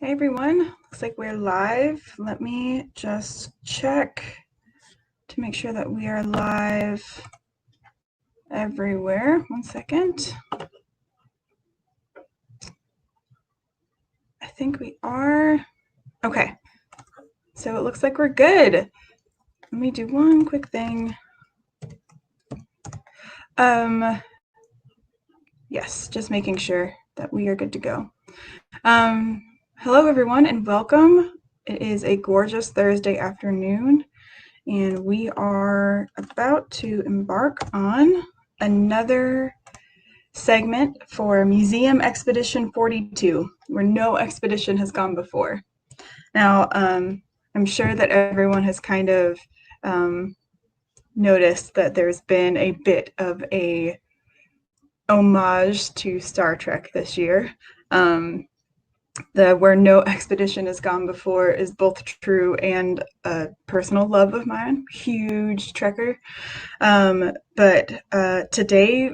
Hey everyone, looks like we're live. Let me just check to make sure that we are live everywhere. One second. I think we are. Okay, so it looks like we're good. Let me do one quick thing. Yes, just making sure that we are good to go. Hello everyone and welcome. It is a gorgeous Thursday afternoon, and we are about to embark on another segment for Museum Expedition 42, where no expedition has gone before. Now, I'm sure that everyone has kind of noticed that there's been a bit of a homage to Star Trek this year. The where no expedition has gone before is both true and a personal love of mine. Huge trekker. But today,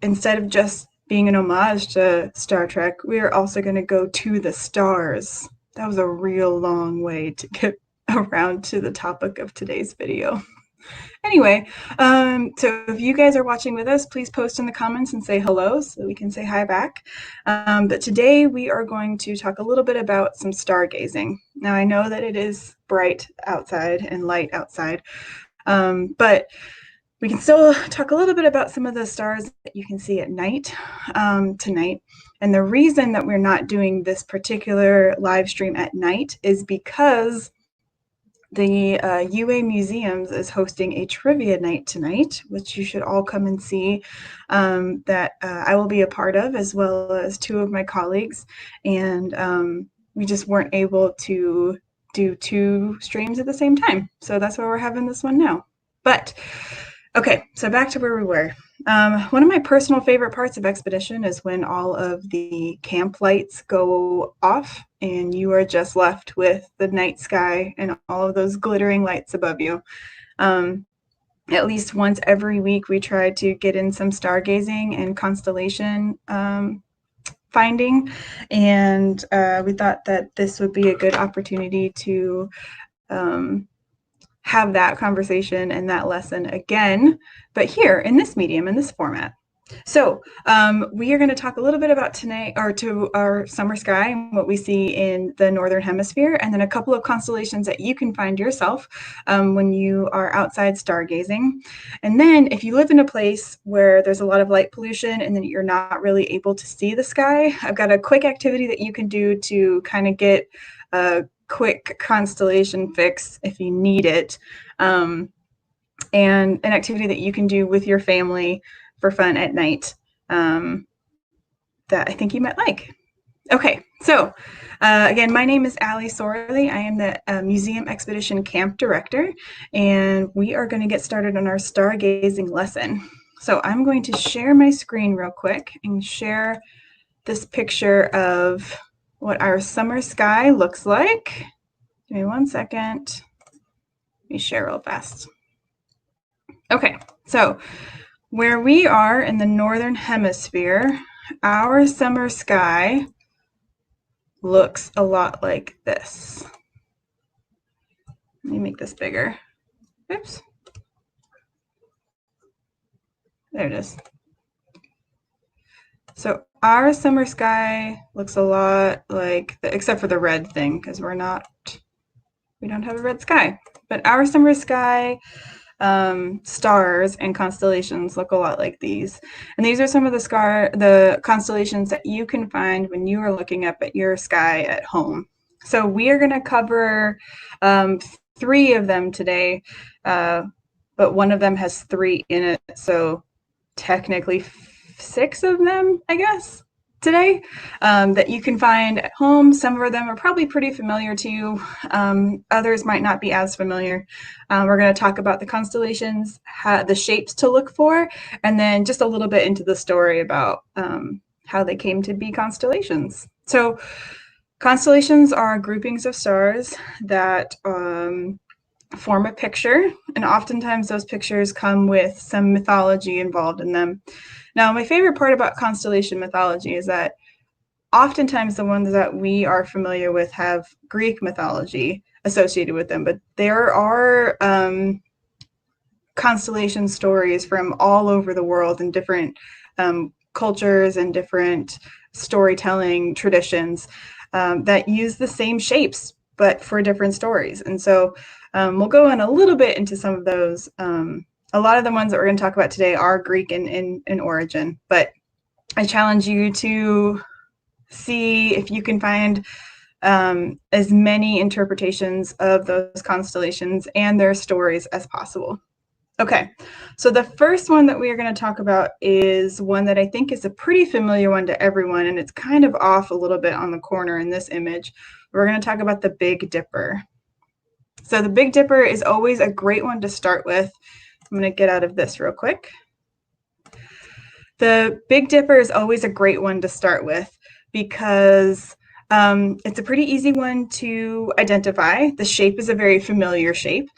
instead of just being an homage to Star Trek, we are also going to go to the stars. That was a real long way to get around to the topic of today's video. Anyway, so if you guys are watching with us, please post in the comments and say hello so we can say hi back. But today we are going to talk a little bit about some stargazing. Now I know that it is bright outside and light outside, but we can still talk a little bit about some of the stars that you can see at night tonight. And the reason that we're not doing this particular live stream at night is because the UA Museums is hosting a trivia night tonight, which you should all come and see, that I will be a part of, as well as two of my colleagues. And we just weren't able to do two streams at the same time. So that's why we're having this one now. But okay, so back to where we were. One of my personal favorite parts of Expedition is when all of the camp lights go off and you are just left with the night sky and all of those glittering lights above you. At least once every week, we try to get in some stargazing and constellation finding, and we thought that this would be a good opportunity to have that conversation and that lesson again, but here in this medium, in this format. So we are going to talk a little bit about tonight, or to our summer sky, and what we see in the northern hemisphere, and then a couple of constellations that you can find yourself when you are outside stargazing. And then if you live in a place where there's a lot of light pollution and then you're not really able to see the sky, I've got a quick activity that you can do to kind of get a quick constellation fix if you need it, and an activity that you can do with your family for fun at night, that I think you might like. Okay, so again, my name is Allie Sorley. I am the Museum Expedition Camp Director, and we are going to get started on our stargazing lesson. So I'm going to share my screen real quick and share this picture of what our summer sky looks like. Give me 1 second. Let me share real fast. Okay, so where we are in the northern hemisphere, our summer sky looks a lot like this. Let me make this bigger. Oops. There it is. So our summer sky looks a lot like, except for the red thing, because we don't have a red sky. But our summer sky stars and constellations look a lot like these. And these are some of the constellations that you can find when you are looking up at your sky at home. So we are going to cover 3 of them today, but one of them has 3 in it. So technically 6 of them, I guess, today, that you can find at home. Some of them are probably pretty familiar to you. Others might not be as familiar. We're going to talk about the constellations, the shapes to look for, and then just a little bit into the story about how they came to be constellations. So constellations are groupings of stars that form a picture, and oftentimes those pictures come with some mythology involved in them. Now, my favorite part about constellation mythology is that oftentimes the ones that we are familiar with have Greek mythology associated with them, but there are constellation stories from all over the world in different cultures and different storytelling traditions that use the same shapes but for different stories. And so we'll go in a little bit into some of those. A lot of the ones that we're going to talk about today are Greek in origin, but I challenge you to see if you can find as many interpretations of those constellations and their stories as possible. Okay, so the first one that we are going to talk about is one that I think is a pretty familiar one to everyone, and it's kind of off a little bit on the corner in this image. We're going to talk about the Big Dipper. So the Big Dipper is always a great one to start with. I'm going to get out of this real quick. The Big Dipper is always a great one to start with because it's a pretty easy one to identify. The shape is a very familiar shape.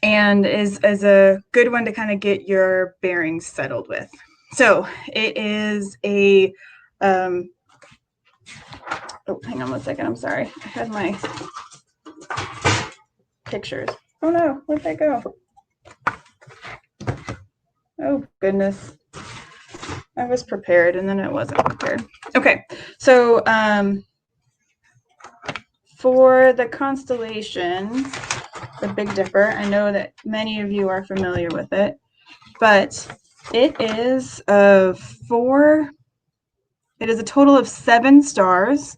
And is a good one to kind of get your bearings settled with. So it is a, oh, hang on one second, I'm sorry. I had my pictures. Oh no, where'd they go? Oh goodness. I was prepared and then I wasn't prepared. Okay, so for the constellations, the Big Dipper, I know that many of you are familiar with it, but it is a total of 7 stars.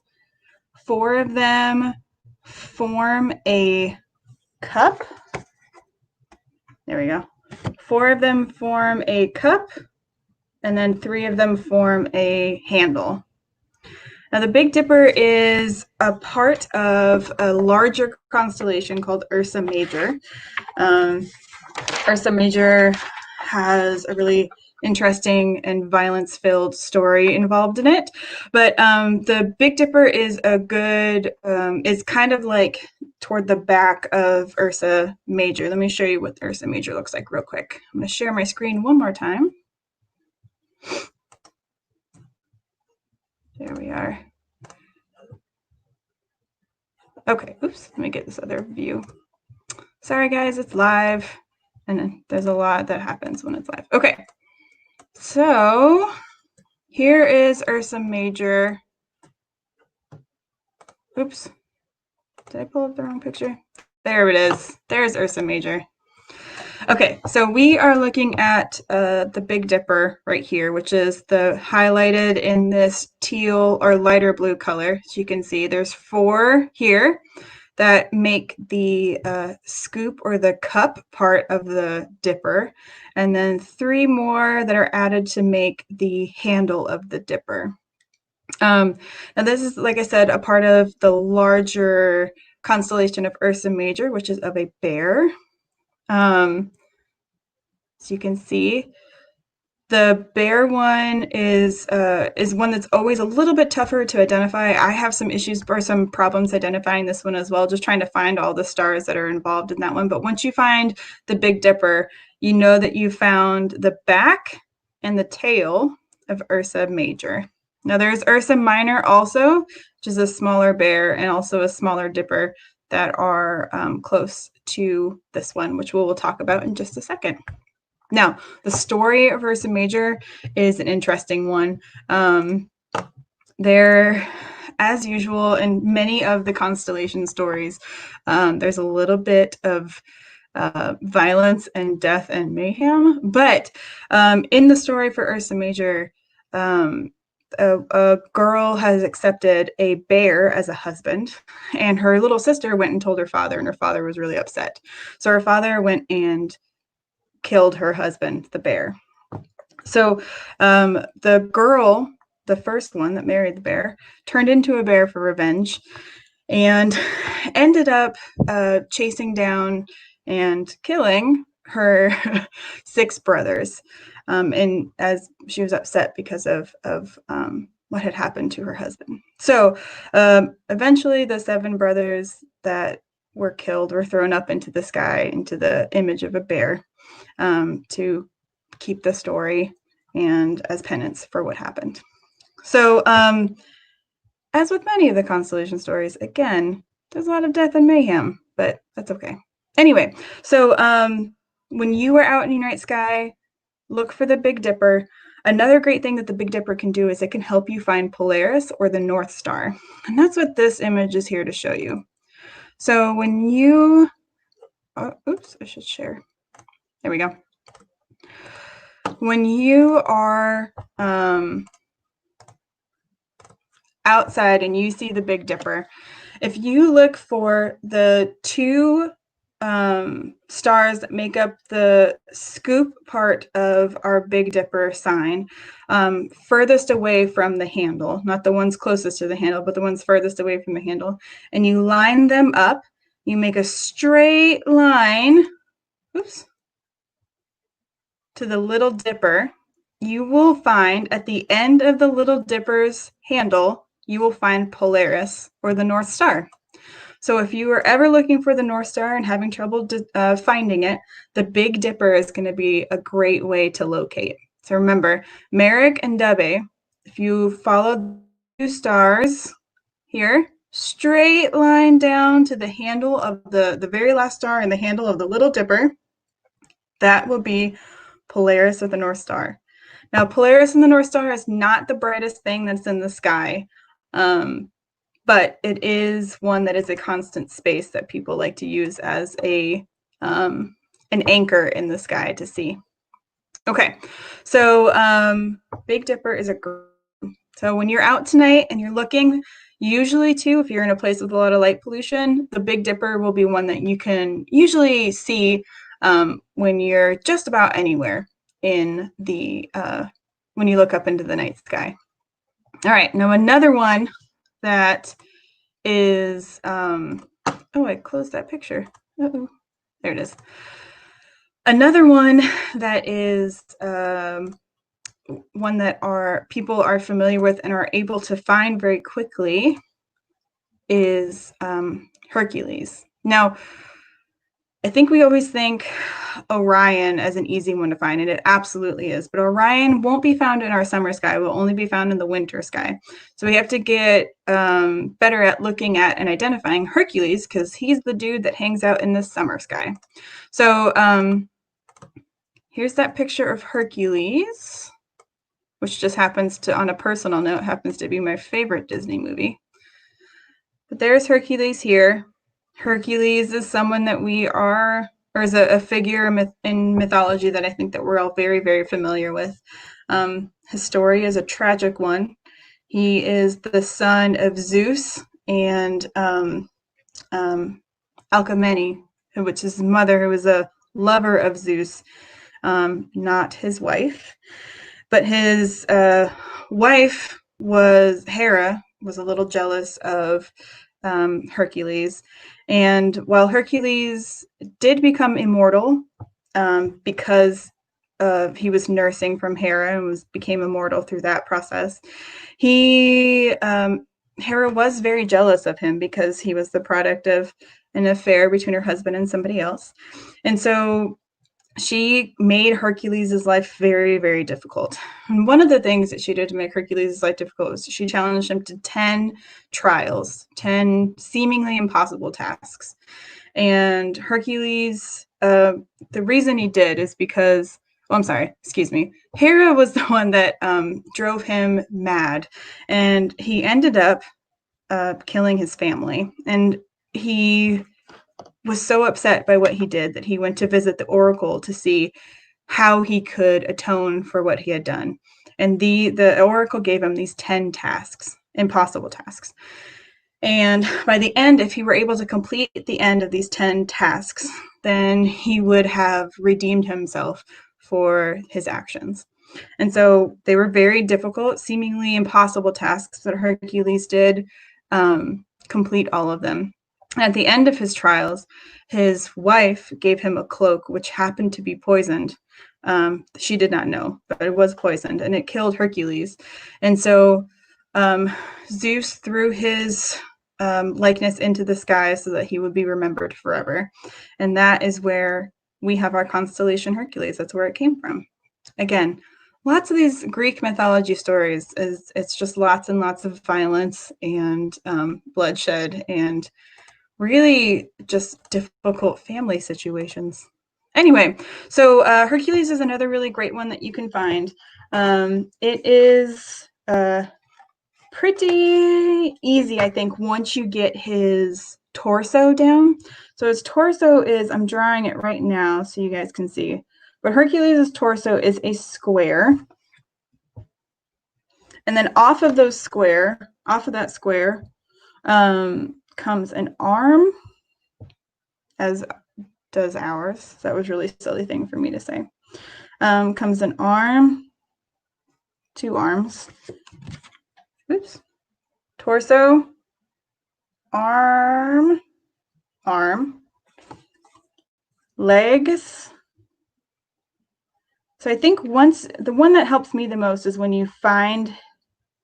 4 of them form a cup. There we go. 4 of them form a cup, and then 3 of them form a handle. Now, the Big Dipper is a part of a larger constellation called Ursa Major. Ursa Major has a really interesting and violence-filled story involved in it, but the Big Dipper is is kind of like toward the back of Ursa Major. Let me show you what Ursa Major looks like real quick. I'm going to share my screen one more time. There we are. Okay, oops, let me get this other view. Sorry guys, it's live, and there's a lot that happens when it's live. Okay, so here is Ursa Major. Oops, did I pull up the wrong picture? There it is. There's Ursa Major. Okay, so we are looking at the Big Dipper right here, which is the highlighted in this teal or lighter blue color. As you can see, there's 4 here that make the scoop or the cup part of the dipper, and then 3 more that are added to make the handle of the dipper. Now this is, like I said, a part of the larger constellation of Ursa Major, which is of a bear. So you can see the bear one is one that's always a little bit tougher to identify. I have some issues or some problems identifying this one as well, just trying to find all the stars that are involved in that one. But once you find the Big Dipper, you know that you found the back and the tail of Ursa Major. Now there's Ursa Minor also, which is a smaller bear and also a smaller dipper that are close to this one, which we'll talk about in just a second. Now, the story of Ursa Major is an interesting one. There, as usual, in many of the constellation stories, there's a little bit of violence and death and mayhem. But in the story for Ursa Major, a girl has accepted a bear as a husband, and her little sister went and told her father, and her father was really upset. So her father went and killed her husband, the bear. So the girl, the first one that married the bear, turned into a bear for revenge and ended up chasing down and killing her 6 brothers. And as she was upset because of what had happened to her husband. So eventually the 7 brothers that were killed were thrown up into the sky, into the image of a bear, to keep the story and as penance for what happened. So, as with many of the constellation stories, again, there's a lot of death and mayhem, but that's okay. Anyway, so when you are out in the night sky, look for the Big Dipper. Another great thing that the Big Dipper can do is it can help you find Polaris or the North Star. And that's what this image is here to show you. So when you, oops, I should share. There we go. When you are outside and you see the Big Dipper, if you look for the two stars that make up the scoop part of our Big Dipper sign, furthest away from the handle, not the ones closest to the handle, but the ones furthest away from the handle, and you line them up, you make a straight line, oops, to the Little Dipper, you will find at the end of the Little Dipper's handle, you will find Polaris or the North Star. So if you are ever looking for the North Star and having trouble finding it, the Big Dipper is going to be a great way to locate. So remember, Merrick and Dubhe, if you follow the 2 stars here, straight line down to the handle of the very last star and the handle of the Little Dipper, that will be Polaris or the North Star. Now, Polaris and the North Star is not the brightest thing that's in the sky, but it is one that is a constant space that people like to use as an anchor in the sky to see. Okay, so Big Dipper is so when you're out tonight and you're looking, usually too, if you're in a place with a lot of light pollution, the Big Dipper will be one that you can usually see when you're just about anywhere in the when you look up into the night sky. All right, now another one that is oh, I closed that picture. Uh-oh. There it is. Another one that is one that people are familiar with and are able to find very quickly is Hercules. Now, I think we always think Orion as an easy one to find, and it absolutely is. But Orion won't be found in our summer sky. It will only be found in the winter sky. So we have to get better at looking at and identifying Hercules, because he's the dude that hangs out in the summer sky. So here's that picture of Hercules, which just happens to, on a personal note, happens to be my favorite Disney movie. But there's Hercules here. Hercules is someone that we are, or is a figure in mythology that I think that we're all very, very familiar with. His story is a tragic one. He is the son of Zeus and Alcmene, which is his mother, who was a lover of Zeus, not his wife. But his wife was Hera, was a little jealous of Hercules. And while Hercules did become immortal because he was nursing from Hera and became immortal through that process, Hera was very jealous of him because he was the product of an affair between her husband and somebody else. And so she made Hercules' life very, very difficult. And one of the things that she did to make Hercules' life difficult was she challenged him to 10 trials, 10 seemingly impossible tasks. And Hercules, the reason he did is because, Hera was the one that drove him mad. And he ended up killing his family. And he was so upset by what he did that he went to visit the oracle to see how he could atone for what he had done. And the oracle gave him these 10 tasks, impossible tasks. And by the end, if he were able to complete the end of these 10 tasks, then he would have redeemed himself for his actions. And so they were very difficult, seemingly impossible tasks that Hercules did complete all of them. At the end of his trials, his wife gave him a cloak which happened to be poisoned. She did not know, but it was poisoned, and it killed Hercules. And so Zeus threw his likeness into the sky so that he would be remembered forever. And that is where we have our constellation Hercules. That's where it came from. Again, lots of these Greek mythology stories it's just lots and lots of violence and bloodshed and really just difficult family situations. Anyway, so Hercules is another really great one that you can find. It is pretty easy, I think, once you get his torso down. So his torso is, I'm drawing it right now so you guys can see, but Hercules' torso is a square. And then off of that square, comes an arm, as does ours. That was a really silly thing for me to say. Comes an arm, two arms. Oops. Torso, arm, legs. So I think the one that helps me the most is when you find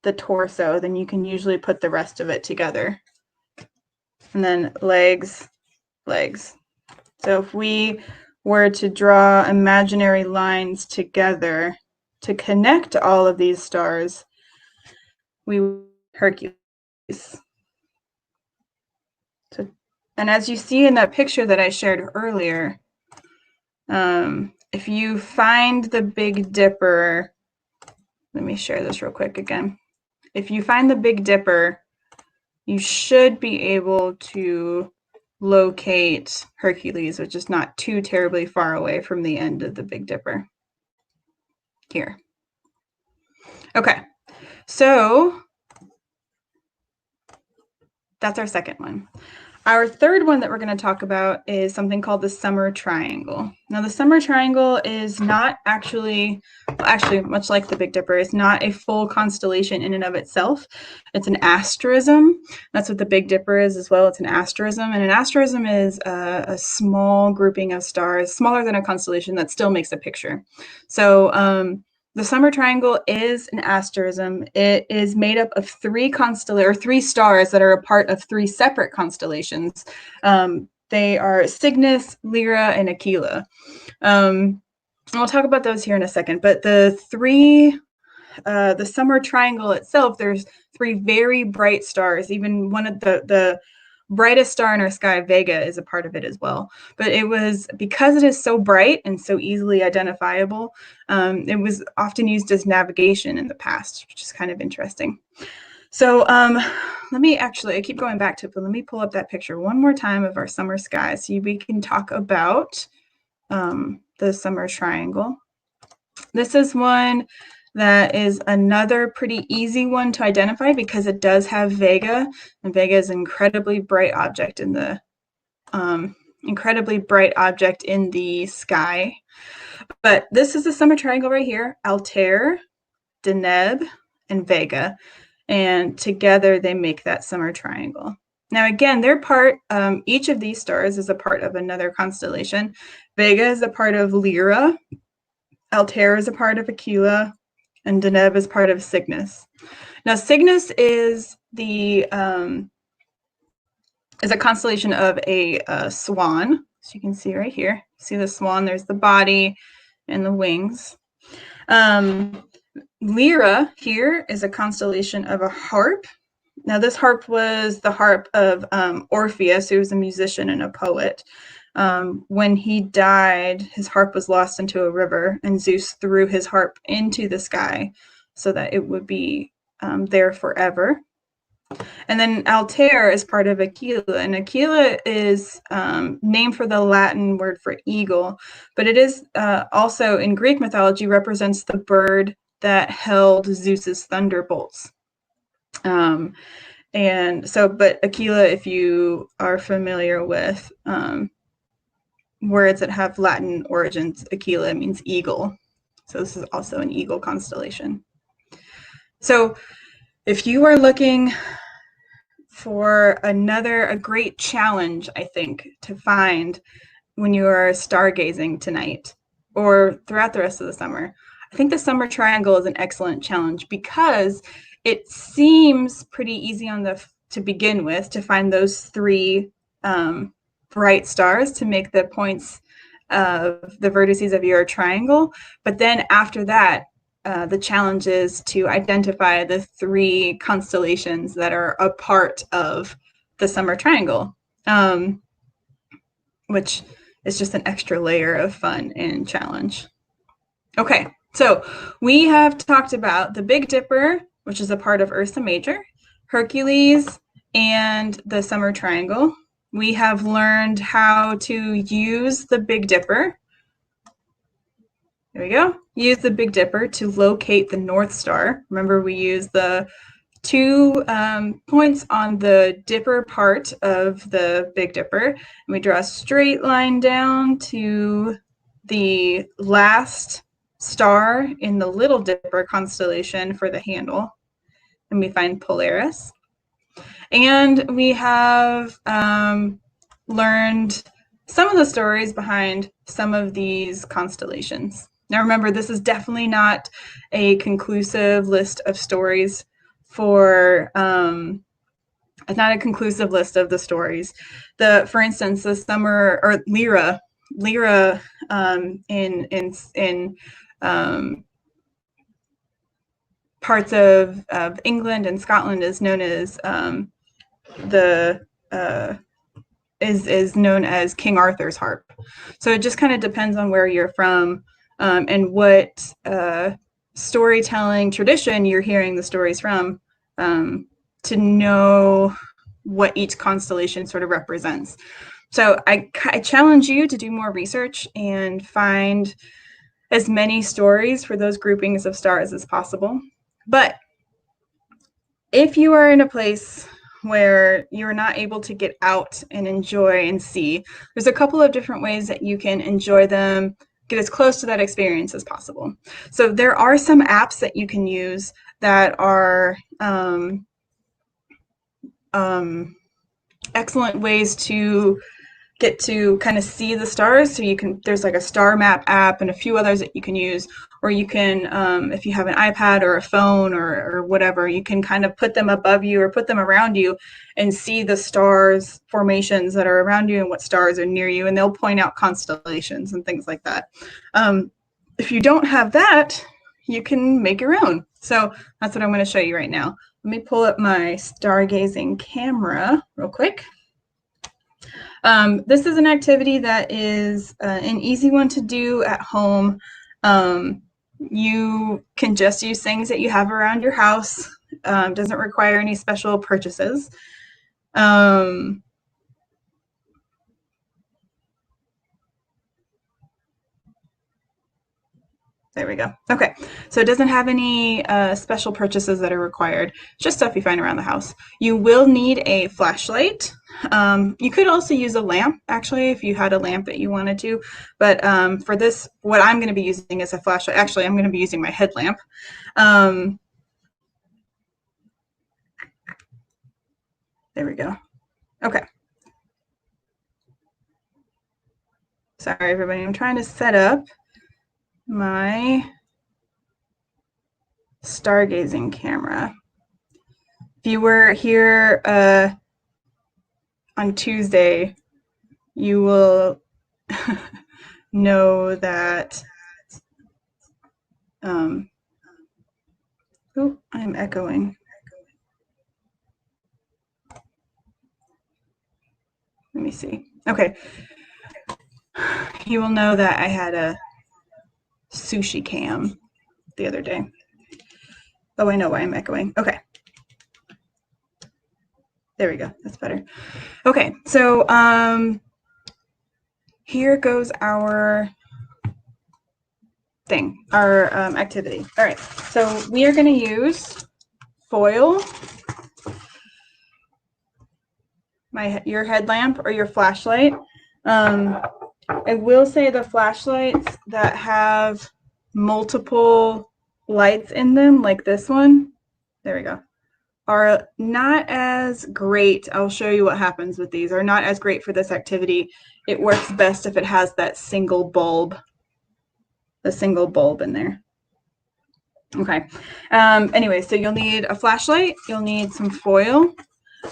the torso, then you can usually put the rest of it together. And then legs. So if we were to draw imaginary lines together to connect all of these stars, we would Hercules. So, and as you see in that picture that I shared earlier, if you find the Big Dipper, let me share this real quick again. If you find the Big Dipper, you should be able to locate Hercules, which is not too terribly far away from the end of the Big Dipper. Here. Okay, so that's our second one. Our third one that we're going to talk about is something called the Summer Triangle. Now, the Summer Triangle is not actually, much like the Big Dipper, it's not a full constellation in and of itself. It's an asterism. That's what the Big Dipper is as well. It's an asterism. And an asterism is a small grouping of stars, smaller than a constellation, that still makes a picture. So the Summer Triangle is an asterism. It is made up of three stars that are a part of three separate constellations. They are Cygnus, Lyra, and Aquila. And we'll talk about those here in a second. But the Summer Triangle itself, there's three very bright stars. Even one of the brightest star in our sky, Vega, is a part of it as well. But it was because it is so bright and so easily identifiable, it was often used as navigation in the past, which is kind of interesting. So let me I keep going back to it, but let me pull up that picture one more time of our summer sky so we can talk about the Summer Triangle. This is one that is another pretty easy one to identify because it does have Vega, and Vega is an incredibly bright object in the sky. But this is the Summer Triangle right here: Altair, Deneb, and Vega, and together they make that Summer Triangle. Now again, they're part. Each of these stars is a part of another constellation. Vega is a part of Lyra. Altair is a part of Aquila, and Deneb is part of Cygnus. Now, Cygnus is a constellation of a swan. So you can see right here. See the swan? There's the body and the wings. Lyra here is a constellation of a harp. Now, this harp was the harp of Orpheus, who was a musician and a poet. When he died, his harp was lost into a river, and Zeus threw his harp into the sky so that it would be there forever. And then Altair is part of Aquila, and Aquila is named for the Latin word for eagle, but it is also in Greek mythology represents the bird that held Zeus's thunderbolts. And so, but Aquila, if you are familiar with words that have Latin origins, Aquila means eagle. So this is also an eagle constellation. So if you are looking for a great challenge, I think, to find when you are stargazing tonight or throughout the rest of the summer, I think the Summer Triangle is an excellent challenge because it seems pretty easy to begin with to find those three bright stars to make the points of the vertices of your triangle. But then after that, the challenge is to identify the 3 constellations that are a part of the summer triangle, which is just an extra layer of fun and challenge. Okay, so we have talked about the Big Dipper, which is a part of Ursa Major, Hercules, and the summer triangle. We have learned how to use the Big Dipper. There we go. Use the Big Dipper to locate the North Star. Remember, we use the 2 points on the dipper part of the Big Dipper, and we draw a straight line down to the last star in the Little Dipper constellation for the handle, and we find Polaris. And we have learned some of the stories behind some of these constellations. Now remember, this is definitely not a conclusive list of stories for, it's not a conclusive list of the stories. For instance, the summer, or Lyra in parts of England and Scotland is known as is known as King Arthur's harp. So it just kind of depends on where you're from and what storytelling tradition you're hearing the stories from to know what each constellation sort of represents. So I challenge you to do more research and find as many stories for those groupings of stars as possible. But if you are in a place where you're not able to get out and enjoy and see, there's a couple of different ways that you can enjoy them, get as close to that experience as possible. So there are some apps that you can use that are excellent ways to get to kind of see the stars. So you can, there's like a star map app and a few others that you can use, or you can, if you have an iPad or a phone or whatever, you can kind of put them above you or put them around you and see the stars formations that are around you and what stars are near you, and they'll point out constellations and things like that. If you don't have that, you can make your own. So that's what I'm going to show you right now. Let me pull up my stargazing camera real quick. This is an activity that is an easy one to do at home. You can just use things that you have around your house. Doesn't require any special purchases. There we go. Okay, so it doesn't have any special purchases that are required, just stuff you find around the house. You will need a flashlight. You could also use a lamp, actually, if you had a lamp that you wanted to. But for this, what I'm going to be using is a flashlight. Actually, I'm going to be using my headlamp. There we go. Okay. Sorry, everybody. I'm trying to set up my stargazing camera. If you were here on Tuesday, you will know that oh, I'm echoing. Let me see. Okay. You will know that I had a sushi cam the other day. Oh, I know why I'm echoing. Okay. There we go. That's better. Okay, so here goes our thing, our activity. All right, so we are going to use foil, your headlamp or your flashlight. I will say the flashlights that have multiple lights in them, like this one, there we go, are not as great. I'll show you what happens with these. Are not as great for this activity. It works best if it has that single bulb, the single bulb in there. Okay. Anyway, so you'll need a flashlight, you'll need some foil,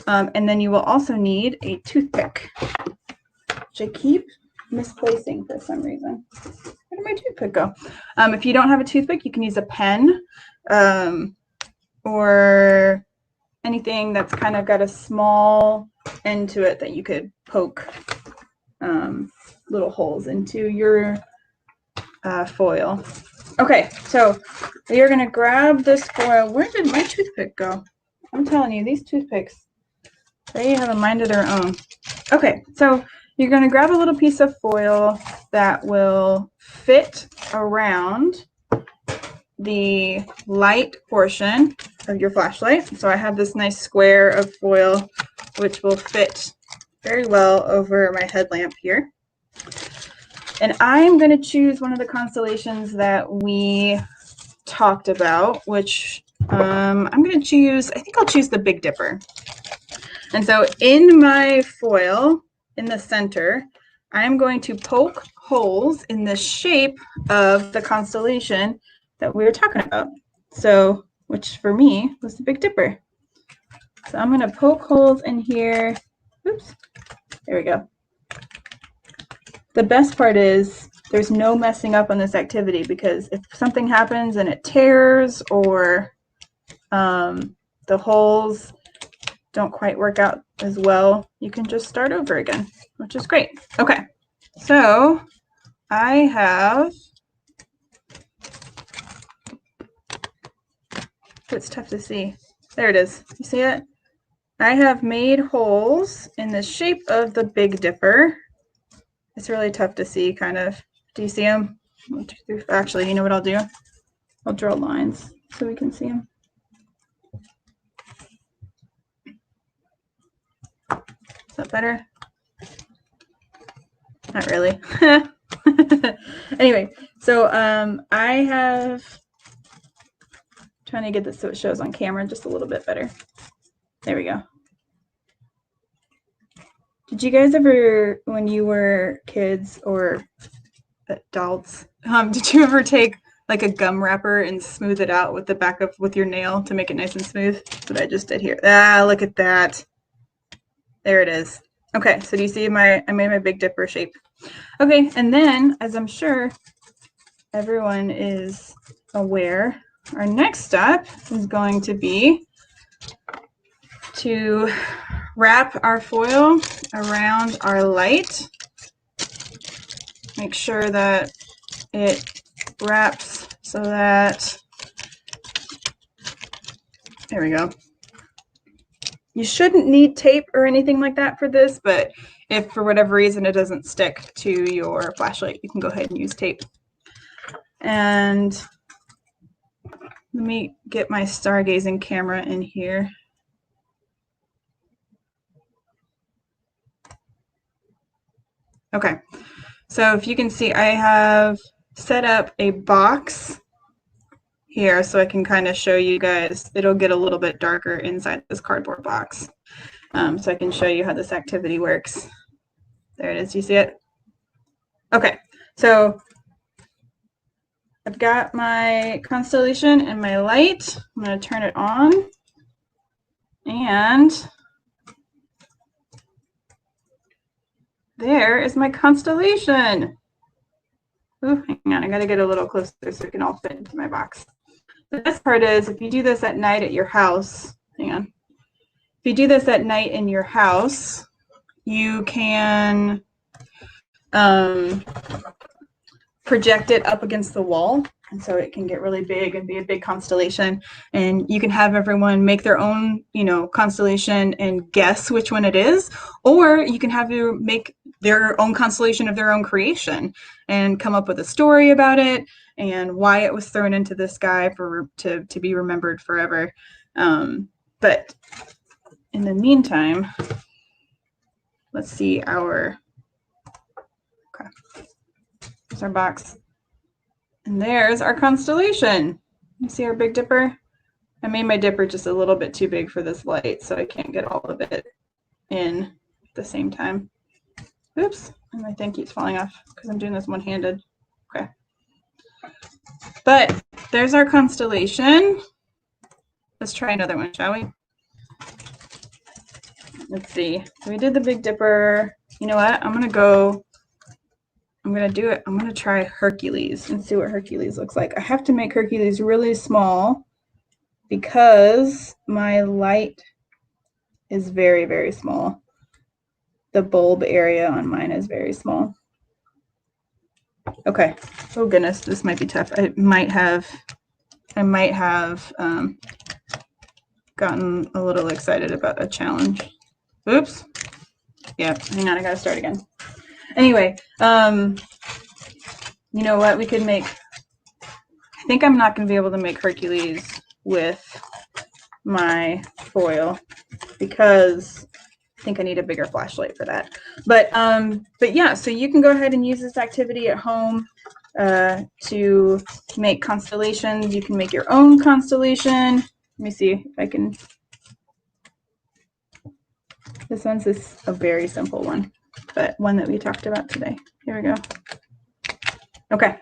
and then you will also need a toothpick, which I keep misplacing for some reason. Where did Where'd my toothpick go? If you don't have a toothpick, you can use a pen or anything that's kind of got a small end to it that you could poke little holes into your foil. Okay, so we are going to grab this foil. Where did my toothpick go? I'm telling you, these toothpicks, they have a mind of their own. Okay, so you're going to grab a little piece of foil that will fit around the light portion of your flashlight. So I have this nice square of foil which will fit very well over my headlamp here. And I'm going to choose one of the constellations that we talked about, which I'm going to choose, I think I'll choose the Big Dipper. And so in my foil, in the center, I'm going to poke holes in the shape of the constellation that we were talking about. So, which for me was the Big Dipper. So I'm going to poke holes in here. Oops, there we go. The best part is there's no messing up on this activity, because if something happens and it tears or the holes don't quite work out as well, you can just start over again, which is great. Okay, so I have, it's tough to see. There it is. You see it? I have made holes in the shape of the Big Dipper. It's really tough to see, kind of. Do you see them? Actually, you know what I'll do? I'll draw lines so we can see them. Is that better? Not really. Anyway, so I have, trying to get this so it shows on camera just a little bit better. There we go. Did you guys ever, when you were kids or adults, did you ever take like a gum wrapper and smooth it out with the back of with your nail to make it nice and smooth? That's what I just did here. Ah, look at that. There it is. Okay, so do you see I made my Big Dipper shape. Okay, and then, as I'm sure everyone is aware, our next step is going to be to wrap our foil around our light. Make sure that it wraps so that, there we go. You shouldn't need tape or anything like that for this, but if for whatever reason it doesn't stick to your flashlight, you can go ahead and use tape. And let me get my stargazing camera in here. Okay, so if you can see, I have set up a box here so I can kind of show you guys. It'll get a little bit darker inside this cardboard box. So I can show you how this activity works. There it is, you see it? Okay, so I've got my constellation and my light. I'm going to turn it on. And there is my constellation. Ooh, hang on, I got to get a little closer so it can all fit into my box. The best part is if you do this at night at your house, hang on. If you do this at night in your house, you can project it up against the wall, and so it can get really big and be a big constellation, and you can have everyone make their own, constellation and guess which one it is, or you can have you make their own constellation of their own creation and come up with a story about it and why it was thrown into the sky to be remembered forever. But in the meantime, let's see our, okay, there's our box. And there's our constellation. You see our Big Dipper? I made my dipper just a little bit too big for this light, so I can't get all of it in at the same time. Oops, and my thing keeps falling off because I'm doing this one-handed. Okay. But there's our constellation. Let's try another one, shall we? Let's see. So we did the Big Dipper. You know what? I'm going to go I'm going to do it. I'm going to try Hercules and see what Hercules looks like. I have to make Hercules really small because my light is very, very small. The bulb area on mine is very small. Okay. Oh goodness, this might be tough. I might have gotten a little excited about a challenge. Oops. Yeah, hang on, I gotta start again. Anyway, you know what? We could make, I think I'm not gonna be able to make Hercules with my foil because I think I need a bigger flashlight for that. But yeah, so you can go ahead and use this activity at home to make constellations. You can make your own constellation. Let me see if I can. This one's a very simple one, but one that we talked about today. Here we go. Okay.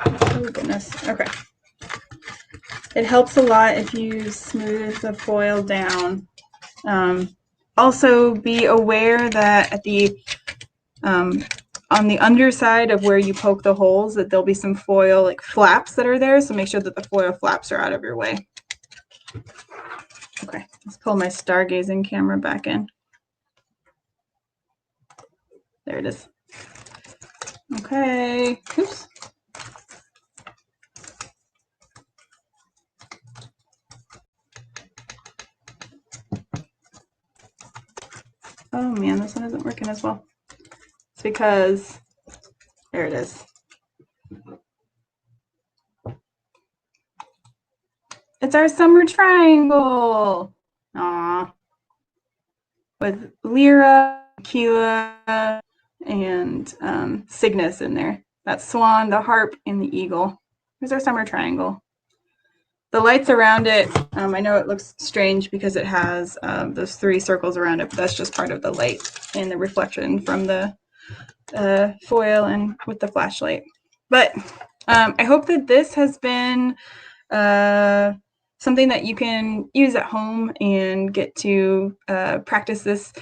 Oh goodness. Okay. It helps a lot if you smooth the foil down. Also, be aware that at the on the underside of where you poke the holes, that there'll be some foil like flaps that are there. So make sure that the foil flaps are out of your way. Okay, let's pull my stargazing camera back in. There it is. Okay. Oops. Oh man, this one isn't working as well. It's because, there it is. It's our summer triangle. Aww. With Lyra, Keela, and Cygnus in there. That swan, the harp, and the eagle. Here's our summer triangle. The lights around it, I know it looks strange because it has those 3 circles around it, but that's just part of the light and the reflection from the foil and with the flashlight. But I hope that this has been something that you can use at home and get to practice this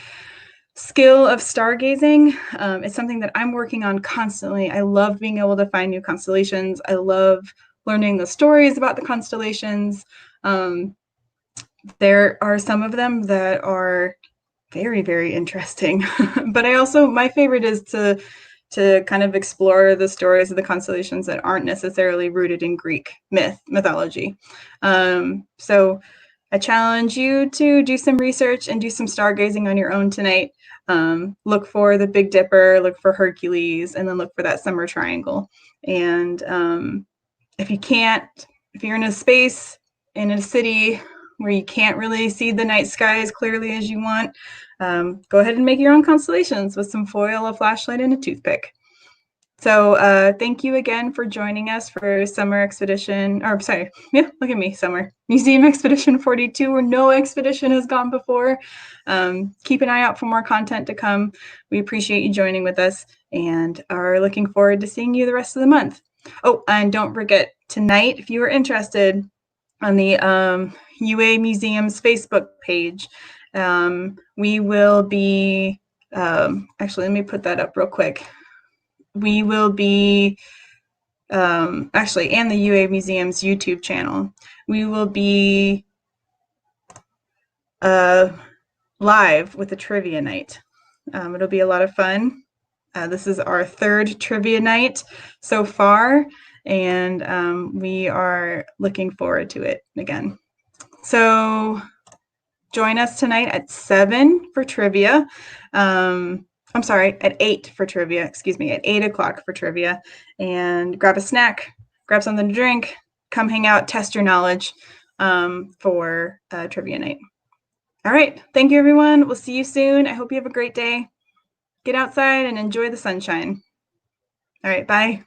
skill of stargazing. It's something that I'm working on constantly. I love being able to find new constellations. I love learning the stories about the constellations. There are some of them that are very, very interesting. But I also, my favorite is to kind of explore the stories of the constellations that aren't necessarily rooted in Greek mythology. So I challenge you to do some research and do some stargazing on your own tonight. Look for the Big Dipper, look for Hercules, and then look for that summer triangle. And if you're in a space, in a city where you can't really see the night sky as clearly as you want, go ahead and make your own constellations with some foil, a flashlight, and a toothpick. So thank you again for joining us for Summer Expedition, or sorry, yeah, look at me, Summer Museum Expedition 42, where no expedition has gone before. Keep an eye out for more content to come. We appreciate you joining with us and are looking forward to seeing you the rest of the month. Oh, and don't forget, tonight, if you are interested, on the UA Museum's Facebook page, we will be, actually, let me put that up real quick. We will be, actually, and the UA Museum's YouTube channel, we will be live with a trivia night. It'll be a lot of fun. This is our 3rd trivia night so far, and we are looking forward to it again. So join us tonight at 7 for trivia. I'm sorry, at 8 for trivia, excuse me, at 8 o'clock for trivia. And grab a snack, grab something to drink, come hang out, test your knowledge for trivia night. All right, thank you, everyone. We'll see you soon. I hope you have a great day. Get outside and enjoy the sunshine. All right, bye.